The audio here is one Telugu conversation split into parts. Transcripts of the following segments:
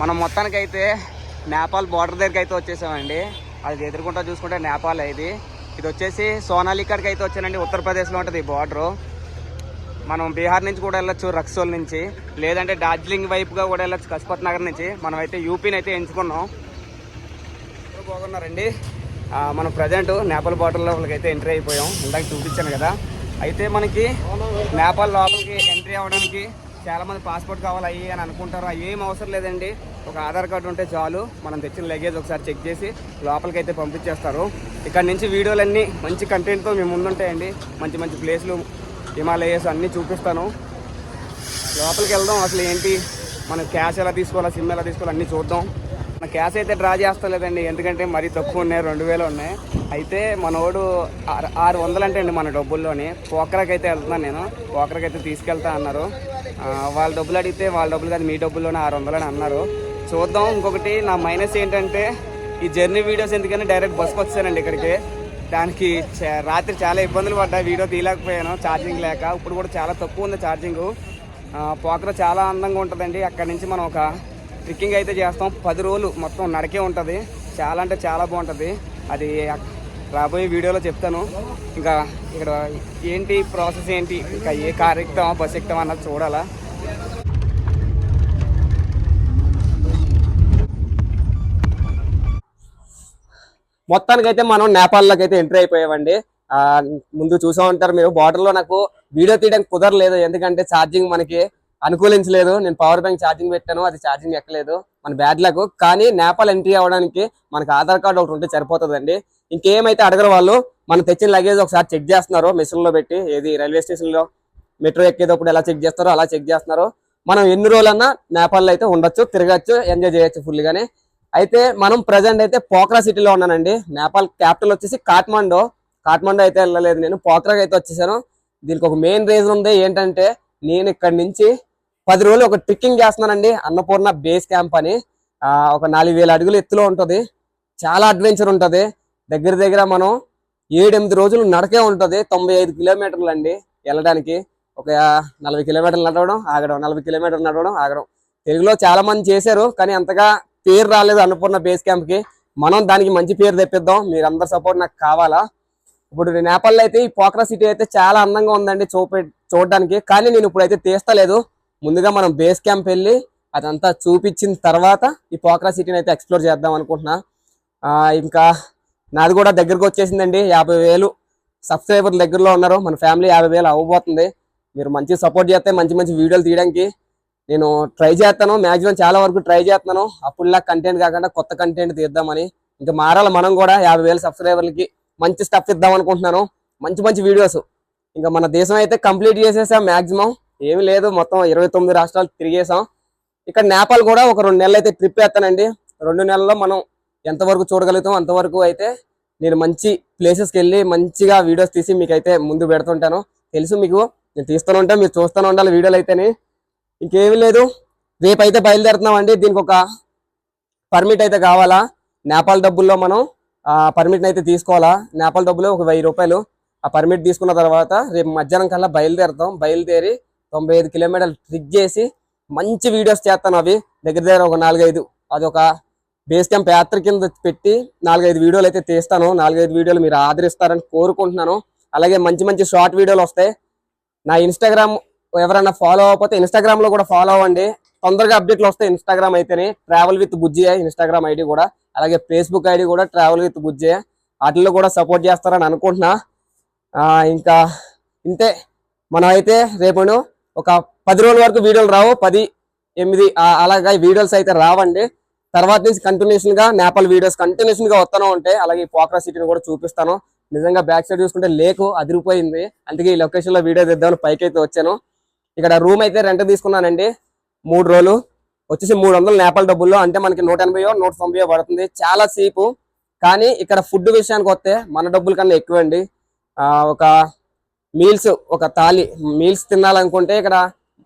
మనం మొత్తానికైతే నేపాల్ బార్డర్ దగ్గరికి అయితే వచ్చేసామండి. అది ఎదుర్కొంటా చూసుకుంటే నేపాల్ ఇది వచ్చేసి సోనాలికాడికి అయితే వచ్చానండి. ఉత్తరప్రదేశ్లో ఉంటుంది ఈ బార్డరు. మనం బీహార్ నుంచి కూడా వెళ్ళొచ్చు, రక్సోల్ నుంచి, లేదంటే డార్జిలింగ్ వైపుగా కూడా వెళ్ళొచ్చు, కస్పత్ నగర్ నుంచి. మనం అయితే యూపీని అయితే ఎంచుకున్నాం. బాగున్నారండి. మనం ప్రజెంట్ నేపాల్ బార్డర్ లోపలికి అయితే ఎంట్రీ అయిపోయాం. ఇందాక చూపించాను కదా. అయితే మనకి నేపాల్ లోపలికి ఎంట్రీ అవ్వడానికి చాలామంది పాస్పోర్ట్ కావాలి అయ్యి అని అనుకుంటారు. ఏం అవసరం లేదండి. ఒక ఆధార్ కార్డు ఉంటే చాలు. మనం తెచ్చిన లగేజ్ ఒకసారి చెక్ చేసి లోపలికి అయితే పంపించేస్తారు. ఇక్కడ నుంచి వీడియోలన్నీ మంచి కంటెంట్తో మేము ముందుంటాయండి. మంచి మంచి ప్లేస్లు, హిమాలయస్ అన్నీ చూపిస్తాను. లోపలికి వెళ్దాం. అసలు ఏంటి, మనం క్యాష్ ఎలా తీసుకోవాలా, సిమ్ ఎలా తీసుకోవాలా అన్నీ చూద్దాం. మన క్యాష్ అయితే డ్రా చేస్తలేదండి, ఎందుకంటే మరీ తక్కువ ఉన్నాయి, 2000 ఉన్నాయి. అయితే మనోడు 600 అంటే అండి మన డబ్బుల్లోని. పోకరాకి అయితే వెళ్తున్నాను నేను. పోకరాకి అయితే తీసుకెళ్తా అన్నారు. వాళ్ళ డబ్బులు అడిగితే వాళ్ళ డబ్బులు కాదు, మీ డబ్బుల్లోనే 600 అని అన్నారు. చూద్దాం. ఇంకొకటి నా మైనస్ ఏంటంటే ఈ జర్నీ వీడియోస్ ఎందుకని డైరెక్ట్ బస్కి వచ్చానండి ఇక్కడికి. దానికి రాత్రి చాలా ఇబ్బందులు పడ్డా, వీడియో తీయలేకపోయాను ఛార్జింగ్ లేక. ఇప్పుడు కూడా చాలా తక్కువ ఉంది ఛార్జింగు. పోకరా చాలా అందంగా ఉంటుందండి. అక్కడి నుంచి మనం ఒక ట్రెక్కింగ్ అయితే చేస్తాం. 10 రోజులు మొత్తం నడికే ఉంటుంది. చాలా అంటే చాలా బాగుంటుంది. అది రాబోయే వీడియోలో చెప్తాను. ఇంకా ఇక్కడ ఏంటి ప్రాసెస్ ఏంటి, ఇంకా ఏ కార్ ఎక్కుతామా బస్ ఎక్కుతామా అన్నది చూడాలా. మొత్తానికైతే మనం నేపాల్లోకి అయితే ఎంట్రీ అయిపోయామండి. ముందు చూసా ఉంటారు మీరు. బార్డర్లో నాకు వీడియో తీయడానికి కుదరలేదు, ఎందుకంటే ఛార్జింగ్ మనకి అనుకూలించలేదు. నేను పవర్ బ్యాంక్ ఛార్జింగ్ పెట్టాను, అది ఛార్జింగ్ ఎక్కలేదు, మన బ్యాడ్ లక్. కానీ నేపాల్ ఎంట్రీ అవ్వడానికి మనకు ఆధార్ కార్డు ఒకటి ఉంటే సరిపోతుందండి. ఇంకేమైతే అడగరు వాళ్ళు. మనం తెచ్చిన లగేజ్ ఒకసారి చెక్ చేస్తున్నారు మిషన్లో పెట్టి. ఏది రైల్వే స్టేషన్లో మెట్రో ఎక్కేటప్పుడు ఎలా చెక్ చేస్తారో అలా చెక్ చేస్తున్నారు. మనం ఎన్ని రోజులన్నా నేపాల్లో అయితే ఉండొచ్చు, తిరగచ్చు, ఎంజాయ్ చేయొచ్చు ఫుల్గానే. అయితే మనం ప్రజెంట్ అయితే పోఖ్రా సిటీలో ఉన్నానండి. నేపాల్ క్యాపిటల్ వచ్చేసి కాఠ్మండూ అయితే వెళ్ళలేదు నేను, పోఖ్రాకి అయితే వచ్చేసాను. దీనికి ఒక మెయిన్ రీజన్ ఉంది. ఏంటంటే నేను ఇక్కడ నుంచి 10 రోజులు ఒక ట్రెక్కింగ్ చేస్తున్నానండి. అన్నపూర్ణ బేస్ క్యాంప్ అని. ఒక 4000 అడుగులు ఎత్తులో ఉంటుంది. చాలా అడ్వెంచర్ ఉంటుంది. దగ్గర దగ్గర మనం 7-8 రోజులు నడకే ఉంటుంది. 95 కిలోమీటర్లు అండి వెళ్ళడానికి. ఒక 40 కిలోమీటర్లు నడవడం ఆగడం, 40 కిలోమీటర్లు నడవడం ఆగడం. తెలుగులో చాలా మంది చేశారు, కానీ అంతగా పేరు రాలేదు అన్నపూర్ణ బేస్ క్యాంప్ కి. మనం దానికి మంచి పేరు తెప్పిద్దాం. మీరందరి సపోర్ట్ నాకు కావాలా. ఇప్పుడు నేపాల్లో అయితే ఈ పోఖ్రా సిటీ అయితే చాలా అందంగా ఉందండి చూడడానికి. కానీ నేను ఇప్పుడైతే తీస్తలేదు. ముందుగా మనం బేస్ క్యాంప్ వెళ్ళి అదంతా చూపించిన తర్వాత ఈ పోఖ్రా సిటీని అయితే ఎక్స్ప్లోర్ చేద్దాం అనుకుంటున్నా. ఇంకా నాది కూడా దగ్గరకు వచ్చేసిందండి. 50,000 సబ్స్క్రైబర్లు దగ్గరలో ఉన్నారు. మన ఫ్యామిలీ 50,000 అవ్వబోతుంది. మీరు మంచి సపోర్ట్ చేస్తే మంచి మంచి వీడియోలు తీయడానికి నేను ట్రై చేస్తాను. మ్యాక్సిమం చాలా వరకు ట్రై చేస్తున్నాను. అప్పుడులా కంటెంట్ కాకుండా కొత్త కంటెంట్ తీద్దామని. ఇంకా మారాలి మనం కూడా. 50,000 సబ్స్క్రైబర్లకి మంచి స్టఫ్ ఇద్దాం అనుకుంటున్నాను. మంచి మంచి వీడియోస్. ఇంకా మన దేశం అయితే కంప్లీట్ చేసేసాం. మ్యాక్సిమం ఏమి లేదు, మొత్తం 29 రాష్ట్రాలు తిరిగేసాం. ఇక్కడ నేపాల్ కూడా ఒక 2 నెలలు అయితే ట్రిప్ వేస్తానండి. 2 నెలల్లో మనం ఎంతవరకు చూడగలుగుతాం అంతవరకు అయితే నేను మంచి ప్లేసెస్కి వెళ్ళి మంచిగా వీడియోస్ తీసి మీకైతే ముందు పెడుతుంటాను. తెలుసు మీకు, నేను తీస్తూనే ఉంటాను, మీరు చూస్తూనే ఉండాలి వీడియోలు అయితేనే. ఇంకేమీ లేదు. రేపు అయితే బయలుదేరుతున్నామండి. దీనికి ఒక పర్మిట్ అయితే కావాలా. నేపాల్ డబ్బుల్లో మనం పర్మిట్ అయితే తీసుకోవాలా. నేపాల్ డబ్బులు ఒక 1000 రూపాయలు. ఆ పర్మిట్ తీసుకున్న తర్వాత రేపు మధ్యాహ్నం కల్లా బయలుదేరుతాం. బయలుదేరి 95 కిలోమీటర్లు ట్రిక్ చేసి మంచి వీడియోస్ చేస్తాను. అవి దగ్గర దగ్గర ఒక 4-5, అదొక బేస్ క్యాంప్ యాత్ర కింద పెట్టి 4-5 వీడియోలు అయితే తీస్తాను. 4-5 వీడియోలు మీరు ఆదరిస్తారని కోరుకుంటున్నాను. అలాగే మంచి మంచి షార్ట్ వీడియోలు వస్తాయి. నా ఇన్స్టాగ్రామ్ ఎవరైనా ఫాలో అవ్వకపోతే ఇన్స్టాగ్రామ్ లో కూడా ఫాలో అవ్వండి. తొందరగా అప్డేట్లు వస్తాయి ఇన్స్టాగ్రామ్ అయితేనే. ట్రావెల్ విత్ బుజ్జియే ఇన్స్టాగ్రామ్ ఐడి కూడా. అలాగే ఫేస్బుక్ ఐడి కూడా ట్రావెల్ విత్ బుజ్జియే. వాటిల్లో కూడా సపోర్ట్ చేస్తారని అనుకుంటున్నా. ఇంకా ఇంతే. మనం అయితే రేపు ఒక 10 రోజుల వరకు వీడియోలు రావు. 10-8 అలాగా వీడియోస్ అయితే రావండి. తర్వాత నుంచి కంటిన్యూషన్ గా నేపాల్ వీడియోస్ కంటిన్యూషన్ గా వస్తూనే ఉంటాయి. అలాగే పోఖ్రా సిటీని కూడా చూపిస్తాను. నిజంగా బ్యాక్ సైడ్ చూసుకుంటే లేకు అదిరిపోయింది. అందుకే ఈ లొకేషన్ లో వీడియో తెద్దామని పైకి అయితే వచ్చాను. ఇక్కడ రూమ్ అయితే రెంట్ తీసుకున్నానండి. 3 రోజులు వచ్చేసి 300 నేపాల్ డబ్బుల్లో. అంటే మనకి 180-190 పడుతుంది. చాలా చీపు. కానీ ఇక్కడ ఫుడ్ విషయానికి వస్తే మన డబ్బుల కన్నా ఎక్కువ అండి. ఒక మీల్స్, ఒక థాలి మీల్స్ తినాలనుకుంటే ఇక్కడ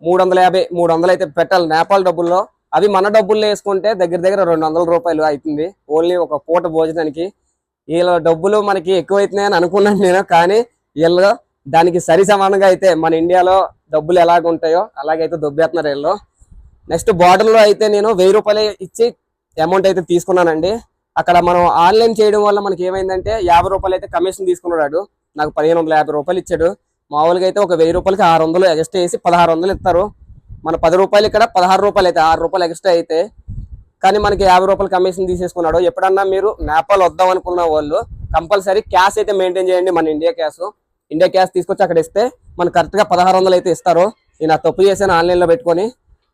350-300 అయితే పెట్టాలి నేపాల్ డబ్బుల్లో. అవి మన డబ్బుల్లో వేసుకుంటే దగ్గర దగ్గర 200 రూపాయలు అవుతుంది ఓన్లీ ఒక పూట భోజనానికి. వీళ్ళ డబ్బులు మనకి ఎక్కువైతున్నాయని అనుకున్నాను నేను. కానీ వీళ్ళు దానికి సరి సమానంగా అయితే మన ఇండియాలో డబ్బులు ఎలాగ ఉంటాయో అలాగైతే దొబ్బేస్తున్నారు వీళ్ళు. నెక్స్ట్ బార్డర్ లో అయితే నేను 1000 రూపాయలు ఇచ్చి అమౌంట్ అయితే తీసుకున్నానండి. అక్కడ మనం ఆన్లైన్ చేయడం వల్ల మనకి ఏమైందంటే 50 రూపాయలు అయితే కమిషన్ తీసుకున్నాడు. నాకు 1550 రూపాయలు ఇచ్చాడు. మామూలుగా అయితే ఒక 1000 రూపాయలకి 600 ఎక్స్ట్రా వేసి 1600 ఇస్తారు. మన 10 రూపాయలు ఇక్కడ 16 రూపాయలు అయితే 6 రూపాయలు ఎక్స్ట్రా అయితే, కానీ మనకి 50 రూపాయలు కమిషన్ తీసేసుకున్నాడు. ఎప్పుడన్నా మీరు నేపాల్ వద్దాం అనుకున్న వాళ్ళు కంపల్సరీ క్యాష్ అయితే మెయింటైన్ చేయండి. మన ఇండియా క్యాష్ తీసుకొచ్చి అక్కడ ఇస్తే మనకు కరెక్ట్ గా 1600 అయితే ఇస్తారు. నేను ఆ తప్పు చేశాను ఆన్లైన్ లో పెట్టుకొని.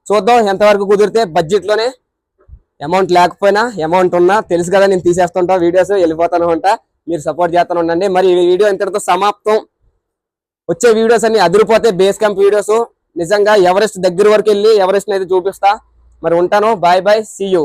చూద్దాం ఎంతవరకు కుదిరితే. బడ్జెట్ లోనే అమౌంట్ లేకపోయినా అమౌంట్ ఉన్నా తెలుసు కదా, నేను తీసేస్తుంటా వీడియోస్, వెళ్ళిపోతాను ఉంటా. మీరు సపోర్ట్ చేస్తాను ఉండండి. మరి ఈ వీడియో ఇంతటితో సమాప్తం. వచ్చే వీడియోస్ అన్ని అదిరిపోతే బేస్ క్యాంప్ వీడియోస్. నిజంగా ఎవరెస్ట్ దగ్గర వరకు వెళ్ళి ఎవరెస్ట్ అయితే చూపిస్తా. మరి ఉంటాను. Bye bye, see you.